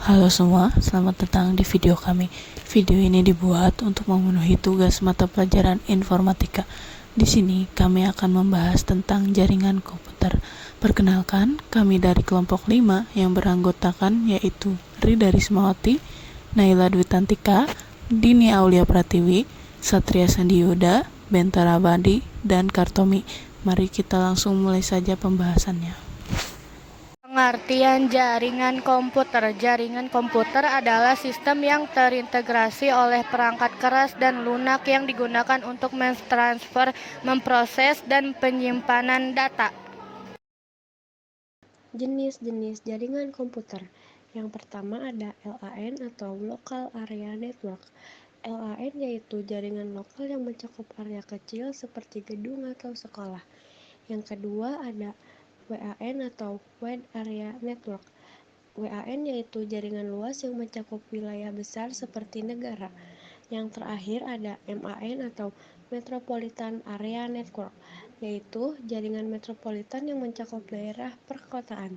Halo semua, selamat datang di video kami. Video ini dibuat untuk memenuhi tugas mata pelajaran informatika. Di sini kami akan membahas tentang jaringan komputer. Perkenalkan, kami dari kelompok 5 yang beranggotakan yaitu Rida Rismawati, Naila Dwitantika, Dini Aulia Pratiwi, Satria Sandiyuda, Bentara Badi, dan Kartomi. Mari kita langsung mulai saja pembahasannya. Pengertian jaringan komputer. Jaringan komputer adalah sistem yang terintegrasi oleh perangkat keras dan lunak yang digunakan untuk mentransfer, memproses, dan penyimpanan data. Jenis-jenis jaringan komputer. Yang pertama ada LAN atau Local Area Network. LAN yaitu jaringan lokal yang mencakup area kecil seperti gedung atau sekolah. Yang kedua ada WAN atau Wide Area Network. WAN yaitu jaringan luas yang mencakup wilayah besar seperti negara. Yang terakhir ada MAN atau Metropolitan Area Network, yaitu jaringan metropolitan yang mencakup daerah perkotaan.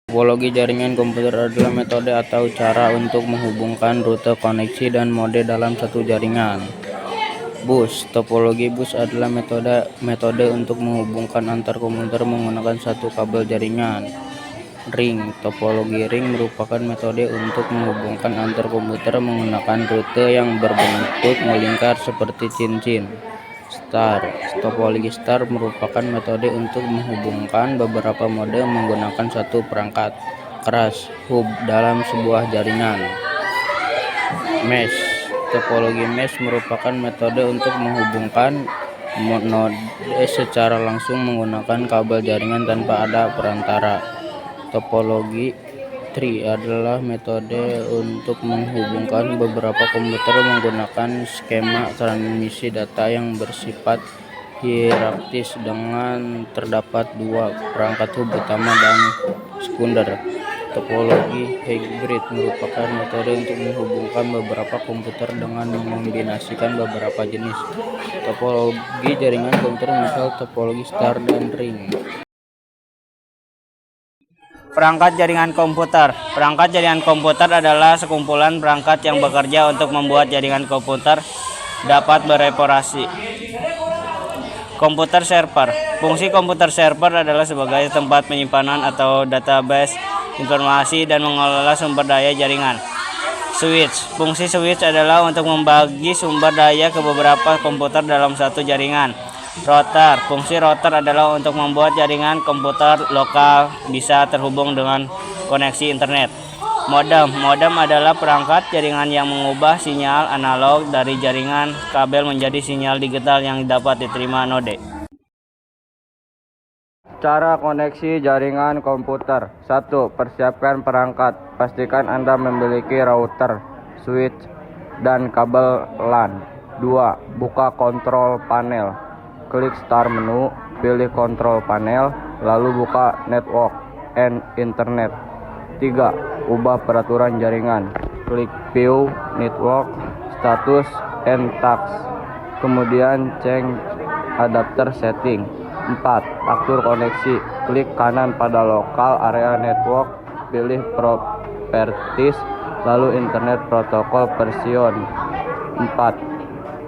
Topologi jaringan komputer adalah metode atau cara untuk menghubungkan rute koneksi dan mode dalam satu jaringan. Bus. Topologi bus adalah metode untuk menghubungkan antar komputer menggunakan satu kabel jaringan. Ring. Topologi ring merupakan metode untuk menghubungkan antar komputer menggunakan rute yang berbentuk melingkar seperti cincin. Star. Topologi star merupakan metode untuk menghubungkan beberapa mode menggunakan satu perangkat keras hub dalam sebuah jaringan. Mesh. Topologi mesh merupakan metode untuk menghubungkan node secara langsung menggunakan kabel jaringan tanpa ada perantara. Topologi tree adalah metode untuk menghubungkan beberapa komputer menggunakan skema transmisi data yang bersifat hierarkis dengan terdapat dua perangkat hub utama dan sekunder. Topologi hybrid merupakan metode untuk menghubungkan beberapa komputer dengan mengombinasikan beberapa jenis topologi jaringan komputer, misal topologi star dan ring. Perangkat jaringan komputer. Perangkat jaringan komputer adalah sekumpulan perangkat yang bekerja untuk membuat jaringan komputer dapat beroperasi. Komputer server. Fungsi komputer server adalah sebagai tempat penyimpanan atau database informasi dan mengelola sumber daya jaringan. Switch. Fungsi switch adalah untuk membagi sumber daya ke beberapa komputer dalam satu jaringan. Router. Fungsi router adalah untuk membuat jaringan komputer lokal bisa terhubung dengan koneksi internet. Modem. Modem adalah perangkat jaringan yang mengubah sinyal analog dari jaringan kabel menjadi sinyal digital yang dapat diterima node. Cara koneksi jaringan komputer. 1. Persiapkan perangkat. Pastikan Anda memiliki router, switch, dan kabel LAN. 2. Buka kontrol panel. Klik Start menu, pilih kontrol panel, lalu buka Network and Internet. 3. Ubah peraturan jaringan. Klik View, Network, Status, and Tasks. Kemudian change adapter setting. 4. Atur koneksi. Klik kanan pada Local Area Network, pilih Properties, lalu Internet Protocol version 4,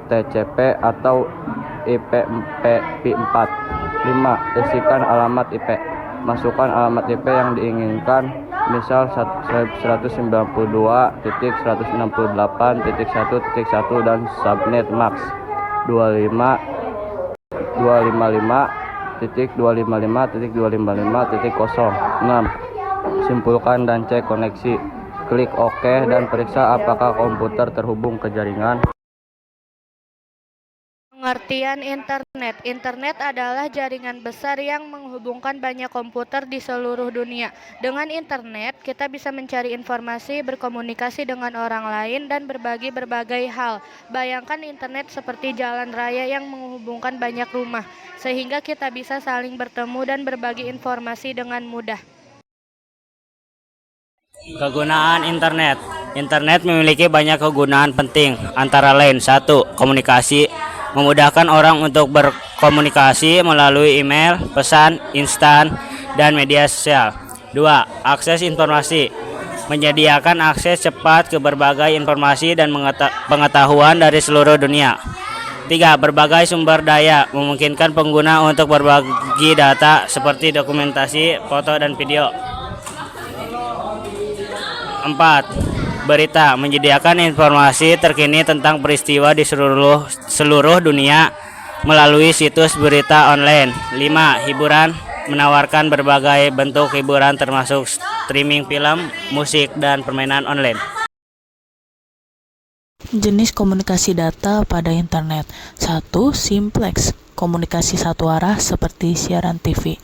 TCP atau IPv4. 5. Isikan alamat IP. Masukkan alamat IP yang diinginkan, misal 192.168.1.1 dan subnet max 255.255.255.0. 6. Simpulkan dan cek koneksi. Klik OK dan periksa apakah komputer terhubung ke jaringan. Pengertian internet. Internet adalah jaringan besar yang menghubungkan banyak komputer di seluruh dunia. Dengan internet, kita bisa mencari informasi, berkomunikasi dengan orang lain, dan berbagi berbagai hal. Bayangkan internet seperti jalan raya yang menghubungkan banyak rumah, sehingga kita bisa saling bertemu dan berbagi informasi dengan mudah. Kegunaan internet. Internet memiliki banyak kegunaan penting, antara lain 1. Komunikasi. Memudahkan orang untuk berkomunikasi melalui email, pesan instan, dan media sosial. 2. Akses informasi. Menyediakan akses cepat ke berbagai informasi dan pengetahuan dari seluruh dunia. 3. Berbagai sumber daya. Memungkinkan pengguna untuk berbagi data seperti dokumentasi, foto, dan video. 4. Berita. Menyediakan informasi terkini tentang peristiwa di seluruh dunia melalui situs berita online. 5. Hiburan. Menawarkan berbagai bentuk hiburan termasuk streaming film, musik, dan permainan online. Jenis komunikasi data pada internet. 1. Simplex, komunikasi satu arah seperti siaran TV.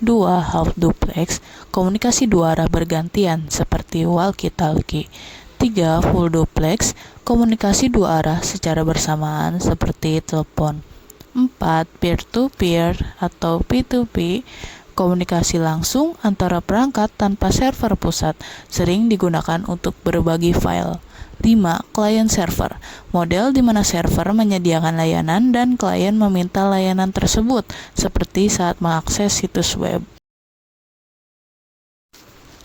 2. Half duplex, komunikasi dua arah bergantian seperti walkie-talkie. 3. Full duplex, komunikasi dua arah secara bersamaan seperti telepon. 4. Peer-to-peer atau P2P, komunikasi langsung antara perangkat tanpa server pusat, sering digunakan untuk berbagi file. 5. Client server, model di mana server menyediakan layanan dan klien meminta layanan tersebut, seperti saat mengakses situs web.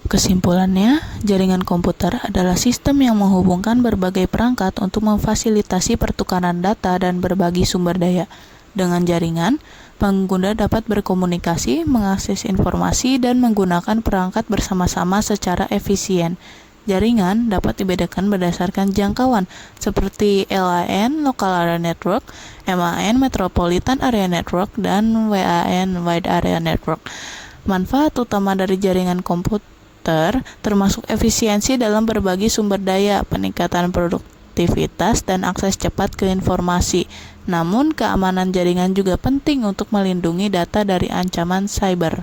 Kesimpulannya, jaringan komputer adalah sistem yang menghubungkan berbagai perangkat untuk memfasilitasi pertukaran data dan berbagi sumber daya. Dengan jaringan, pengguna dapat berkomunikasi, mengakses informasi, dan menggunakan perangkat bersama-sama secara efisien. Jaringan dapat dibedakan berdasarkan jangkauan, seperti LAN (Local Area Network), MAN (Metropolitan Area Network), dan WAN (Wide Area Network). Manfaat utama dari jaringan komputer termasuk efisiensi dalam berbagi sumber daya, peningkatan produktivitas, dan akses cepat ke informasi. Namun, keamanan jaringan juga penting untuk melindungi data dari ancaman cyber.